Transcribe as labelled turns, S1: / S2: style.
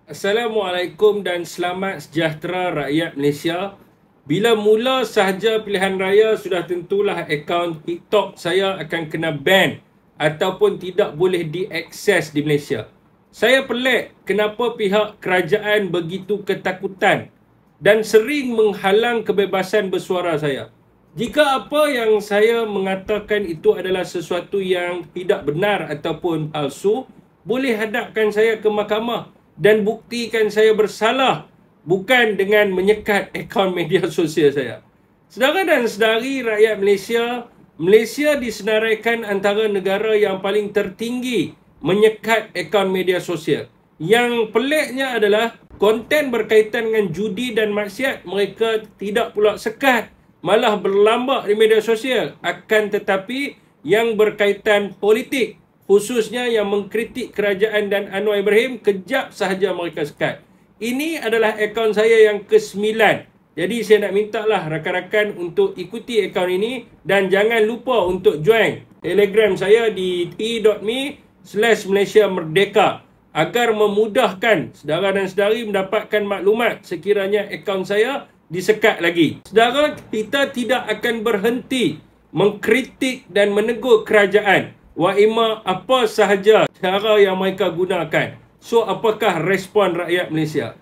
S1: Assalamualaikum dan selamat sejahtera rakyat Malaysia. Bila mula sahaja pilihan raya, sudah tentulah akaun TikTok saya akan kena ban ataupun tidak boleh diakses di Malaysia. Saya pelik kenapa pihak kerajaan begitu ketakutan dan sering menghalang kebebasan bersuara saya. Jika apa yang saya mengatakan itu adalah sesuatu yang tidak benar ataupun palsu, boleh hadapkan saya ke mahkamah dan buktikan saya bersalah, bukan dengan menyekat akaun media sosial saya. Saudara dan saudari rakyat Malaysia, Malaysia disenaraikan antara negara yang paling tertinggi menyekat akaun media sosial. Yang peliknya adalah konten berkaitan dengan judi dan maksiat mereka tidak pula sekat, malah berlambak di media sosial. Akan tetapi yang berkaitan politik, khususnya yang mengkritik kerajaan dan Anwar Ibrahim, kejap sahaja mereka sekat. Ini adalah akaun saya yang ke-9. Jadi saya nak minta lah rakan-rakan untuk ikuti akaun ini dan jangan lupa untuk join Telegram saya di t.me/Malaysia Merdeka agar memudahkan saudara dan saudari mendapatkan maklumat sekiranya akaun saya disekat lagi. Saudara, kita tidak akan berhenti mengkritik dan menegur kerajaan. Wa ima apa sahaja cara yang mereka gunakan. So, apakah respon rakyat Malaysia?